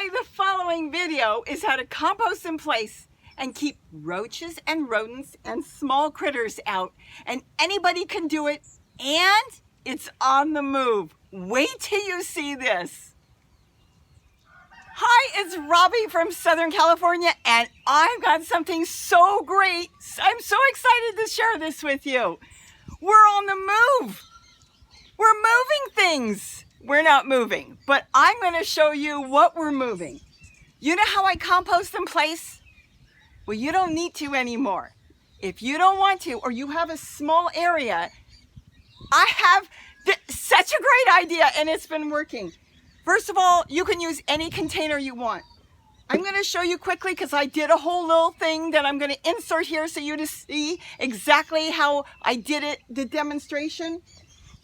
Hi, the following video is how to compost in place and keep roaches and rodents and small critters out. And anybody can do it, and it's on the move. Wait till you see this. Hi, it's Robbie from Southern California, and I've got something so great. I'm so excited to share this with you. We're on the move. We're moving things. We're not moving, but I'm going to show you what we're moving. You know how I compost in place? Well, you don't need to anymore. If you don't want to, or you have a small area, I have such a great idea, and it's been working. First of all, you can use any container you want. I'm going to show you quickly because I did a whole little thing that I'm going to insert here so you to see exactly how I did it, the demonstration.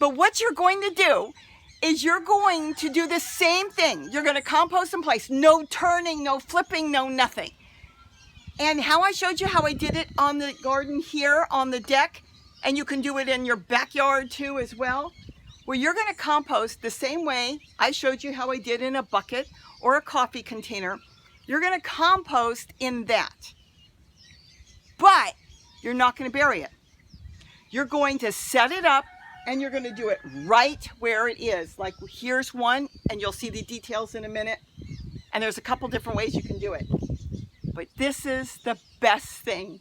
But what you're going to do is you're going to do the same thing. You're going to compost in place. No turning, no flipping, no nothing. And how I showed you how I did it on the garden here on the deck, and you can do it in your backyard too as well, where you're going to compost the same way I showed you how I did in a bucket or a coffee container. You're going to compost in that. But you're not going to bury it. You're going to set it up, and you're going to do it right where it is. Like here's one, and you'll see the details in a minute. And there's a couple different ways you can do it. But this is the best thing.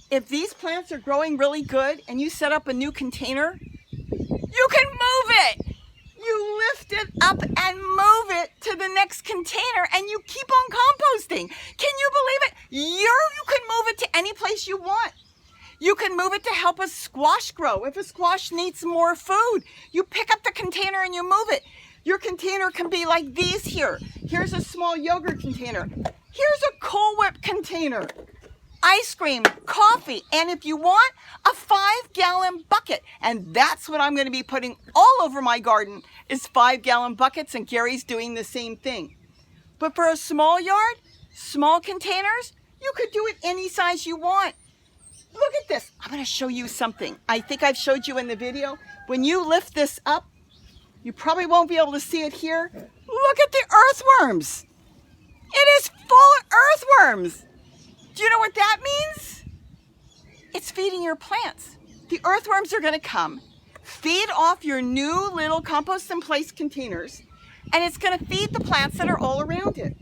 If these plants are growing really good and you set up a new container, you can move it. You lift it up and move it to the next container, and you keep on composting. Can you believe it? You can move it to any place you want. You can move it to help a squash grow. If a squash needs more food, you pick up the container and you move it. Your container can be like these here. Here's a small yogurt container. Here's a Cool Whip container. Ice cream, coffee, and if you want, a 5-gallon bucket. And that's what I'm going to be putting all over my garden is 5-gallon buckets, and Gary's doing the same thing. But for a small yard, small containers, you could do it any size you want. Look at this. I'm going to show you something. I think I've showed you in the video. When you lift this up, you probably won't be able to see it here. Look at the earthworms. It is full of earthworms. Do you know what that means? It's feeding your plants. The earthworms are going to come, feed off your new little compost in place containers, and it's going to feed the plants that are all around it.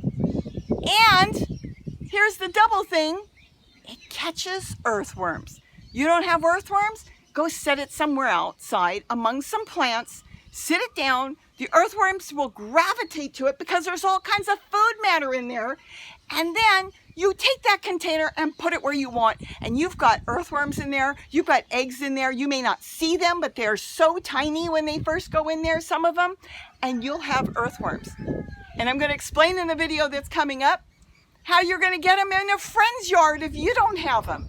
And here's the double thing. It catches earthworms. You don't have earthworms? Go set it somewhere outside among some plants. Sit it down. The earthworms will gravitate to it because there's all kinds of food matter in there. And then you take that container and put it where you want. And you've got earthworms in there. You've got eggs in there. You may not see them, but they're so tiny when they first go in there, some of them. And you'll have earthworms. And I'm going to explain in the video that's coming up how you're going to get them in a friend's yard if you don't have them.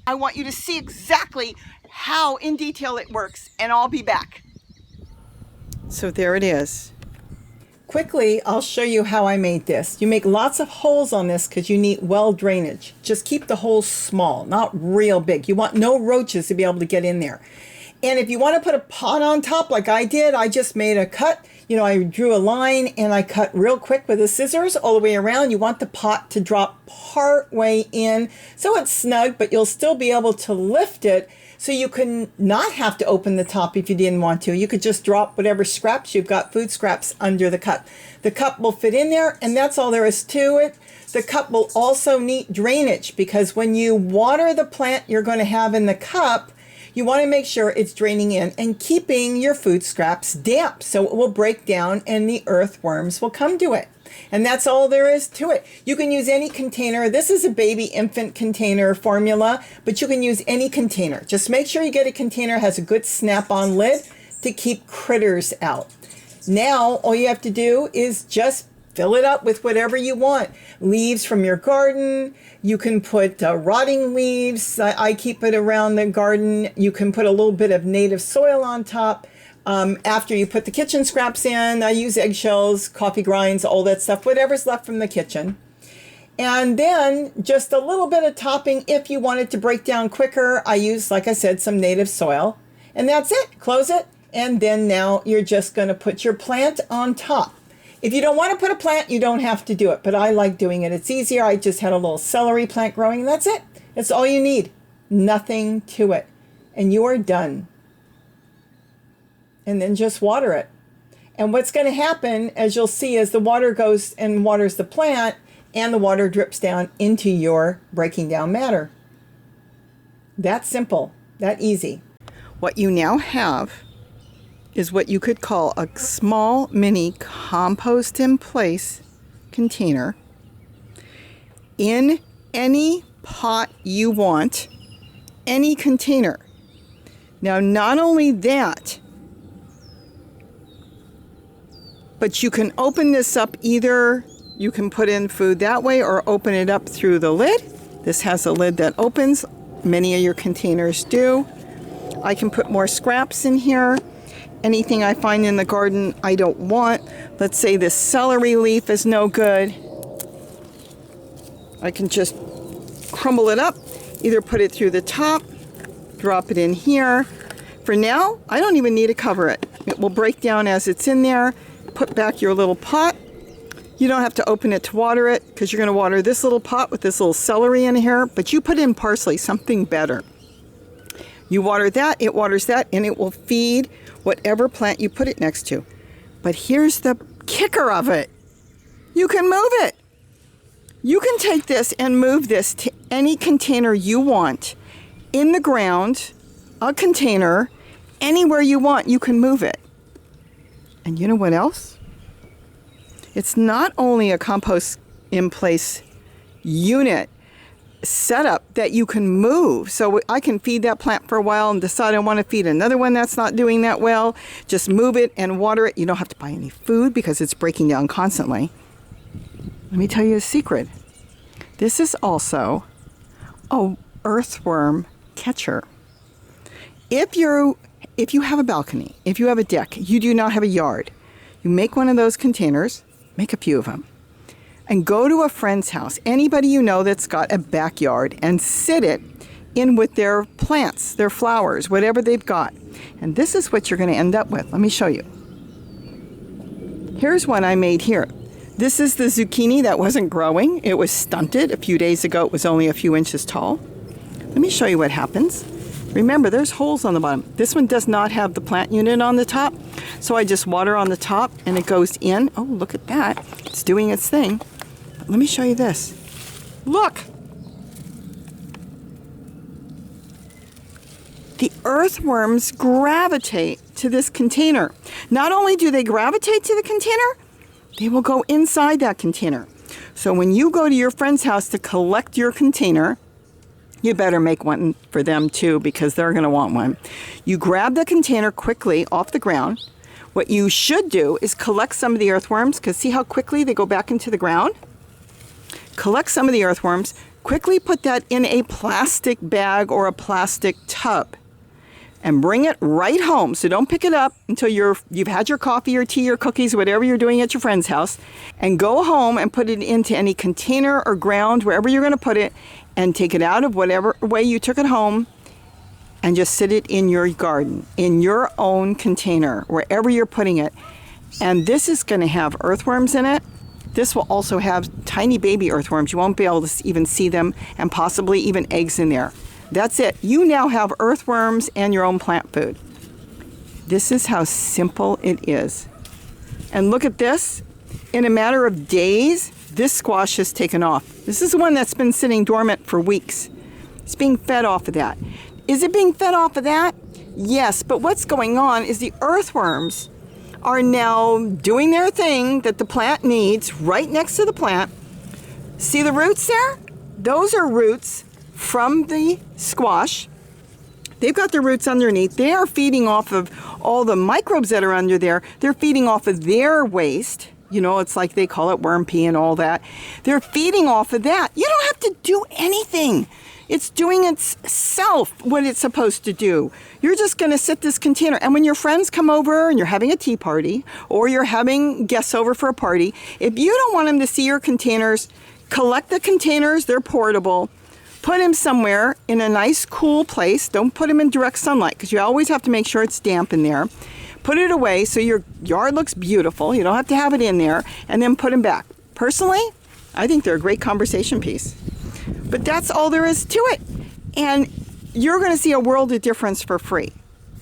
I want you to see exactly how in detail it works, and I'll be back. So there it is. Quickly, I'll show you how I made this. You make lots of holes on this because you need well drainage. Just keep the holes small, not real big. You want no roaches to be able to get in there. And if you want to put a pot on top like I did, I just made a cut. You know, I drew a line and I cut real quick with the scissors all the way around. You want the pot to drop part way in so it's snug, but you'll still be able to lift it so you can not have to open the top if you didn't want to. You could just drop whatever scraps you've got, food scraps, under the cup. The cup will fit in there, and that's all there is to it. The cup will also need drainage because when you water the plant you're going to have in the cup, you want to make sure it's draining in and keeping your food scraps damp so it will break down and the earthworms will come to it. And that's all there is to it. You can use any container. This is a baby infant container formula, but you can use any container. Just make sure you get a container that has a good snap-on lid to keep critters out. Now, all you have to do is just fill it up with whatever you want. Leaves from your garden. You can put rotting leaves. I keep it around the garden. You can put a little bit of native soil on top. After you put the kitchen scraps in, I use eggshells, coffee grinds, all that stuff, whatever's left from the kitchen. And then just a little bit of topping if you want it to break down quicker. I use, like I said, some native soil. And that's it. Close it. And then now you're just going to put your plant on top. If you don't want to put a plant, you don't have to do it, but I like doing it. It's easier. I just had a little celery plant growing, and that's it. That's all you need. Nothing to it. And you are done. And then just water it. And what's going to happen, as you'll see, is the water goes and waters the plant, and the water drips down into your breaking down matter. That simple, that easy. What you now have is what you could call a small mini compost in place container in any pot you want, any container. Now, not only that, but you can open this up, either you can put in food that way or open it up through the lid. This has a lid that opens. Many of your containers do. I can put more scraps in here. Anything I find in the garden I don't want. Let's say this celery leaf is no good. I can just crumble it up, either put it through the top, drop it in here. For now, I don't even need to cover it. It will break down as it's in there. Put back your little pot. You don't have to open it to water it, because you're going to water this little pot with this little celery in here, but you put in parsley, something better. You water that, it waters that, and it will feed whatever plant you put it next to. But here's the kicker of it. You can move it. You can take this and move this to any container you want. In the ground, a container, anywhere you want, you can move it. And you know what else? It's not only a compost in place unit setup that you can move. So I can feed that plant for a while and decide I want to feed another one that's not doing that well. Just move it and water it. You don't have to buy any food because it's breaking down constantly. Let me tell you a secret. This is also a earthworm catcher. If you have a balcony, if you have a deck, you do not have a yard, you make one of those containers, make a few of them, and go to a friend's house, anybody you know that's got a backyard, and sit it in with their plants, their flowers, whatever they've got. And this is what you're going to end up with. Let me show you. Here's one I made here. This is the zucchini that wasn't growing. It was stunted. A few days ago, it was only a few inches tall. Let me show you what happens. Remember, there's holes on the bottom. This one does not have the plant unit on the top, so I just water on the top and it goes in. Oh, look at that. It's doing its thing. But let me show you this. Look! The earthworms gravitate to this container. Not only do they gravitate to the container, they will go inside that container. So when you go to your friend's house to collect your container, you better make one for them too, because they're going to want one. You grab the container quickly off the ground. What you should do is collect some of the earthworms, because see how quickly they go back into the ground? Collect some of the earthworms, quickly put that in a plastic bag or a plastic tub, and bring it right home. So don't pick it up until you've had your coffee or tea or cookies, whatever you're doing at your friend's house, and go home and put it into any container or ground, wherever you're going to put it, and take it out of whatever way you took it home, and just sit it in your garden, in your own container, wherever you're putting it. And this is going to have earthworms in it. This will also have tiny baby earthworms. You won't be able to even see them, and possibly even eggs in there. That's it. You now have earthworms and your own plant food. This is how simple it is. And look at this. In a matter of days, this squash has taken off. This is one that's been sitting dormant for weeks. It's being fed off of that. Is it being fed off of that? Yes, but what's going on is the earthworms are now doing their thing that the plant needs right next to the plant. See the roots there? Those are roots from the squash. They've got their roots underneath. They are feeding off of all the microbes that are under there. They're feeding off of their waste. You know, it's like they call it worm pee and all that. They're feeding off of that. You don't have to do anything. It's doing itself what it's supposed to do. You're just going to sit this container. And when your friends come over and you're having a tea party, or you're having guests over for a party, if you don't want them to see your containers, collect the containers. They're portable. Put them somewhere in a nice, cool place. Don't put them in direct sunlight, because you always have to make sure it's damp in there. Put it away so your yard looks beautiful. You don't have to have it in there, and then put them back. Personally, I think they're a great conversation piece. But that's all there is to it. And you're going to see a world of difference for free.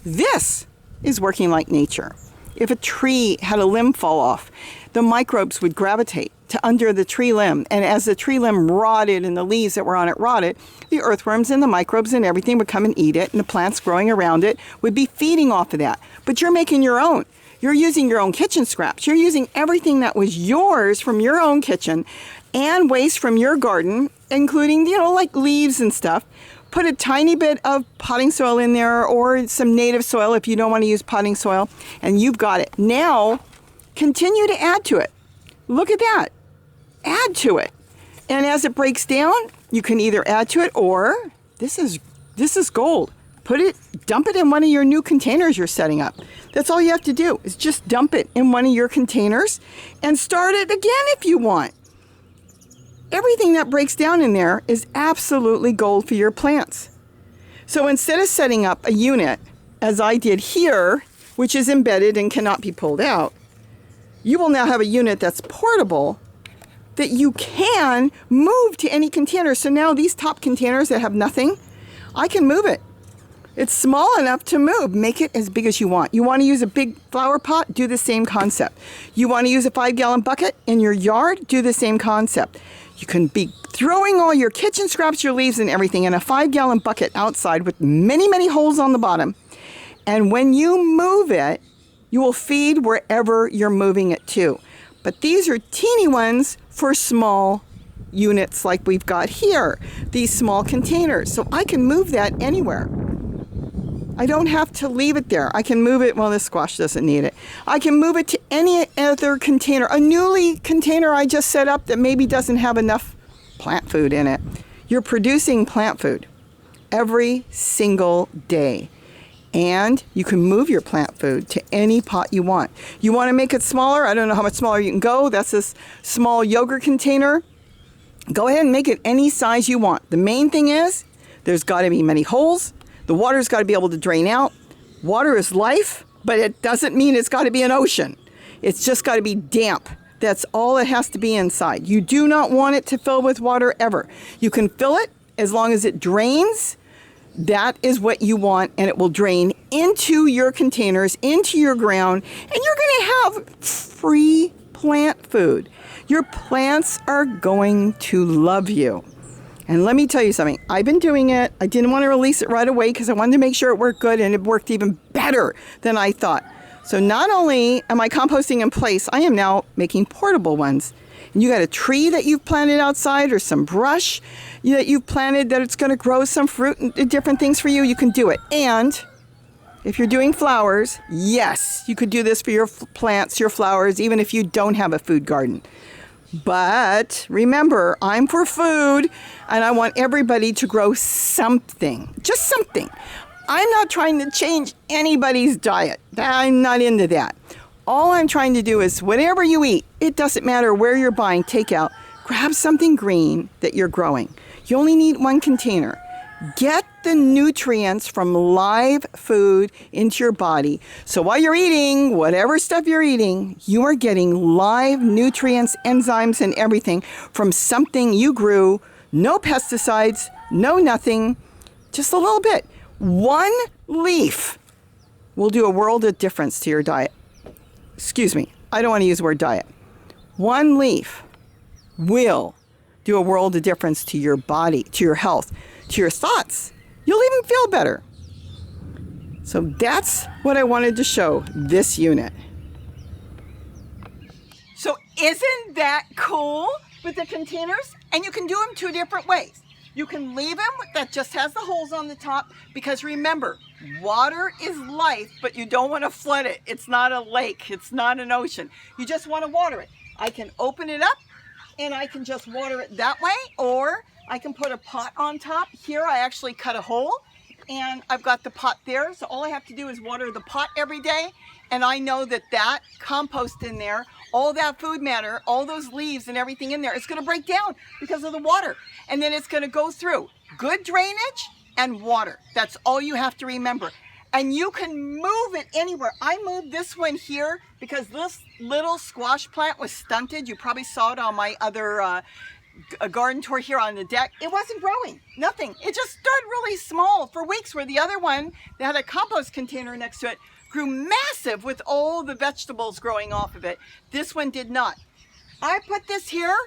This is working like nature. If a tree had a limb fall off, the microbes would gravitate to under the tree limb. And as the tree limb rotted and the leaves that were on it rotted, the earthworms and the microbes and everything would come and eat it, and the plants growing around it would be feeding off of that. But you're making your own. You're using your own kitchen scraps. You're using everything that was yours from your own kitchen and waste from your garden, including, like leaves and stuff. Put a tiny bit of potting soil in there or some native soil if you don't want to use potting soil, and you've got it. Now, continue to add to it. Look at that. Add to it. And as it breaks down, you can either add to it or, this is gold. Dump it in one of your new containers you're setting up. That's all you have to do is just dump it in one of your containers and start it again if you want. Everything that breaks down in there is absolutely gold for your plants. So instead of setting up a unit, as I did here, which is embedded and cannot be pulled out, you will now have a unit that's portable that you can move to any container. So now these top containers that have nothing, I can move it. It's small enough to move. Make it as big as you want. You want to use a big flower pot? Do the same concept. You want to use a 5-gallon bucket in your yard? Do the same concept. You can be throwing all your kitchen scraps, your leaves and everything in a 5-gallon bucket outside with many, many holes on the bottom. And when you move it, you will feed wherever you're moving it to. But these are teeny ones for small units like we've got here, these small containers. So I can move that anywhere. I don't have to leave it there. I can move it, well, this squash doesn't need it. I can move it to any other container, a newly container I just set up that maybe doesn't have enough plant food in it. You're producing plant food every single day. And you can move your plant food to any pot you want. You want to make it smaller? I don't know how much smaller you can go. That's this small yogurt container. Go ahead and make it any size you want. The main thing is there's got to be many holes. The water's got to be able to drain out. Water is life, but it doesn't mean it's got to be an ocean. It's just got to be damp. That's all it has to be inside. You do not want it to fill with water ever. You can fill it as long as it drains. That is what you want, and it will drain into your containers, into your ground, and you're going to have free plant food. Your plants are going to love you. And let me tell you something. I've been doing it. I didn't want to release it right away because I wanted to make sure it worked good, and it worked even better than I thought. So not only am I composting in place, I am now making portable ones. And you got a tree that you've planted outside or some brush that you've planted that it's going to grow some fruit and different things for you, you can do it. And if you're doing flowers, yes, you could do this for your plants, your flowers, even if you don't have a food garden. But remember, I'm for food, and I want everybody to grow something, just something. I'm not trying to change anybody's diet. I'm not into that. All I'm trying to do is whatever you eat, it doesn't matter where you're buying takeout, grab something green that you're growing. You only need one container. Get the nutrients from live food into your body. So while you're eating, whatever stuff you're eating, you are getting live nutrients, enzymes, and everything from something you grew. No pesticides, no nothing, just a little bit. One leaf will do a world of difference to your diet. Excuse me, I don't want to use the word diet. One leaf will do a world of difference to your body, to your health, to your thoughts. You'll even feel better. So that's what I wanted to show this unit. So isn't that cool with the containers? And you can do them 2 different ways. You can leave them that just has the holes on the top, because remember, water is life, but you don't want to flood it. It's not a lake. It's not an ocean. You just want to water it. I can open it up and I can just water it that way, or I can put a pot on top. Here I actually cut a hole and I've got the pot there. So all I have to do is water the pot every day. And I know that that compost in there, all that food matter, all those leaves and everything in there, it's going to break down because of the water. And then it's going to go through good drainage and water. That's all you have to remember. And you can move it anywhere. I moved this one here because this little squash plant was stunted. You probably saw it on my other a garden tour here on the deck. It wasn't growing, nothing. It just stood really small for weeks, where the other one that had a compost container next to it grew massive with all the vegetables growing off of it. This one did not. I put this here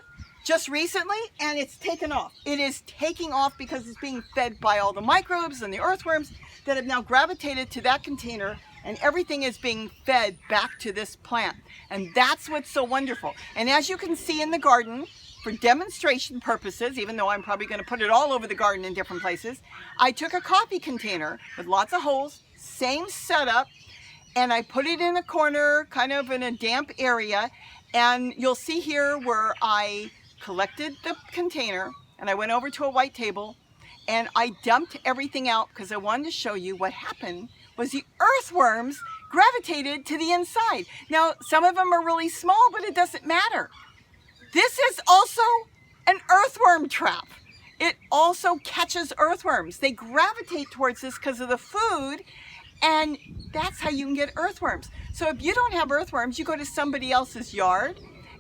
just recently and it's taken off. It is taking off because it's being fed by all the microbes and the earthworms that have now gravitated to that container, and everything is being fed back to this plant. And that's what's so wonderful. And as you can see in the garden, for demonstration purposes, even though I'm probably going to put it all over the garden in different places, I took a coffee container with lots of holes, same setup, and I put it in a corner, kind of in a damp area. And you'll see here where I collected the container and I went over to a white table and I dumped everything out because I wanted to show you what happened was the earthworms gravitated to the inside. Now, some of them are really small, but it doesn't matter. This is also an earthworm trap. It also catches earthworms. They gravitate towards this because of the food, and that's how you can get earthworms. So if you don't have earthworms, you go to somebody else's yard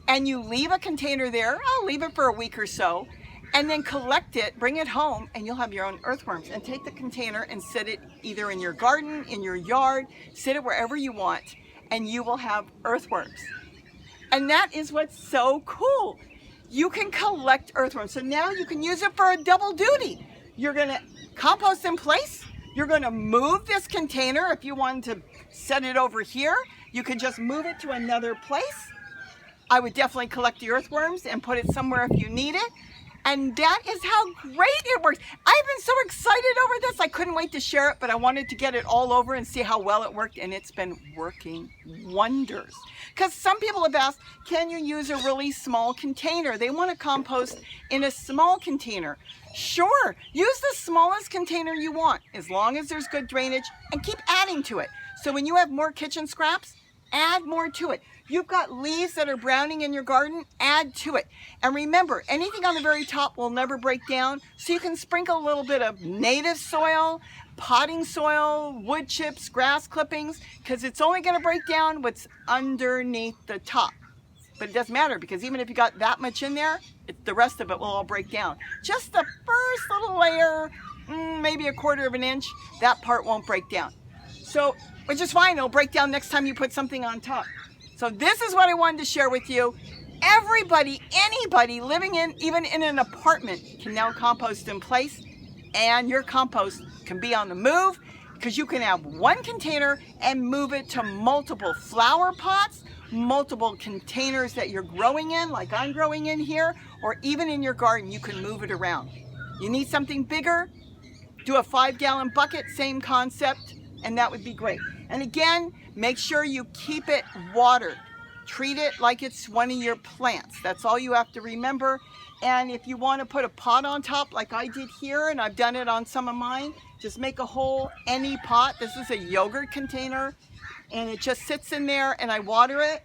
and you leave a container there. I'll leave it for a week or so, and then collect it, bring it home, and you'll have your own earthworms. And take the container and sit it either in your garden, in your yard, sit it wherever you want, and you will have earthworms. And that is what's so cool. You can collect earthworms. So now you can use it for a double duty. You're gonna compost in place. You're gonna move this container. If you wanted to set it over here, you could just move it to another place. I would definitely collect the earthworms and put it somewhere if you need it. And that is how great it works. I've been so excited over this. I couldn't wait to share it, but I wanted to get it all over and see how well it worked, and it's been working wonders. Because some people have asked, can you use a really small container? They want to compost in a small container. Sure, use the smallest container you want, as long as there's good drainage, and keep adding to it. So when you have more kitchen scraps, add more to it. You've got leaves that are browning in your garden, add to it. And remember, anything on the very top will never break down, so you can sprinkle a little bit of native soil, potting soil, wood chips, grass clippings, because it's only going to break down what's underneath the top. But it doesn't matter, because even if you got that much in there, the rest of it will all break down. Just the first little layer, maybe 1/4 of an inch, that part won't break down. So, which is fine, it'll break down next time you put something on top. So this is what I wanted to share with you. Everybody, anybody living even in an apartment can now compost in place, and your compost can be on the move because you can have one container and move it to multiple flower pots, multiple containers that you're growing in, like I'm growing in here, or even in your garden, you can move it around. You need something bigger, do a 5-gallon bucket, same concept, and that would be great. And again, make sure you keep it watered. Treat it like it's one of your plants. That's all you have to remember. And if you want to put a pot on top like I did here, and I've done it on some of mine, just make a hole, any pot. This is a yogurt container, and it just sits in there, and I water it.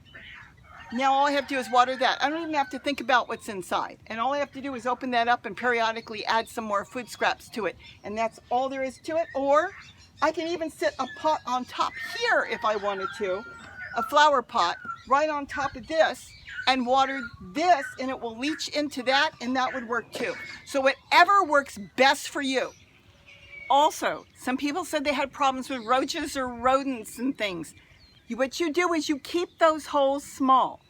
Now all I have to do is water that. I don't even have to think about what's inside. And all I have to do is open that up and periodically add some more food scraps to it. And that's all there is to it. Or I can even sit a pot on top here if I wanted to, a flower pot right on top of this, and water this, and it will leach into that, and that would work too. So whatever works best for you. Also, some people said they had problems with roaches or rodents and things. What you do is you keep those holes small.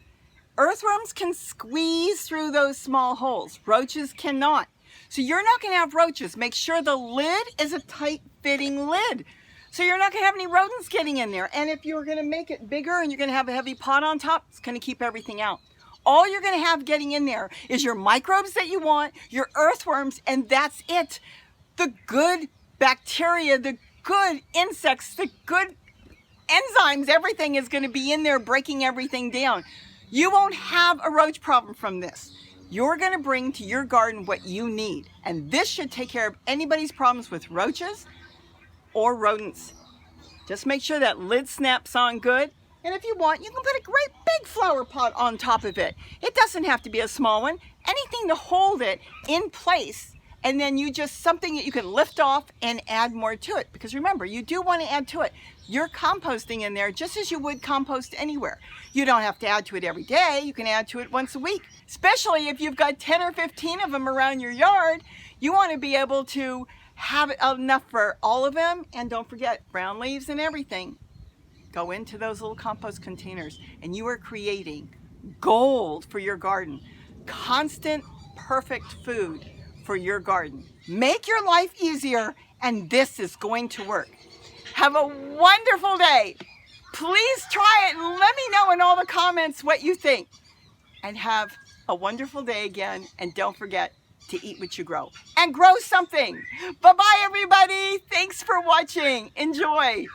Earthworms can squeeze through those small holes. Roaches cannot. So you're not going to have roaches. Make sure the lid is a tight-fitting lid, so you're not going to have any rodents getting in there. And if you're going to make it bigger and you're going to have a heavy pot on top, it's going to keep everything out. All you're going to have getting in there is your microbes that you want, your earthworms, and that's it. The good bacteria, the good insects, the good enzymes, everything is going to be in there breaking everything down. You won't have a roach problem from this. You're going to bring to your garden what you need. And this should take care of anybody's problems with roaches or rodents. Just make sure that lid snaps on good. And if you want, you can put a great big flower pot on top of it. It doesn't have to be a small one. Anything to hold it in place and then you just something that you can lift off and add more to it. Because remember, you do want to add to it. You're composting in there just as you would compost anywhere. You don't have to add to it every day. You can add to it once a week, especially if you've got 10 or 15 of them around your yard. You want to be able to have enough for all of them. And don't forget, brown leaves and everything go into those little compost containers, and you are creating gold for your garden. Constant, perfect food for your garden. Make your life easier, and this is going to work. Have a wonderful day. Please try it and let me know in all the comments what you think. And have a wonderful day again. And don't forget to eat what you grow. And grow something. Bye-bye, everybody. Thanks for watching. Enjoy.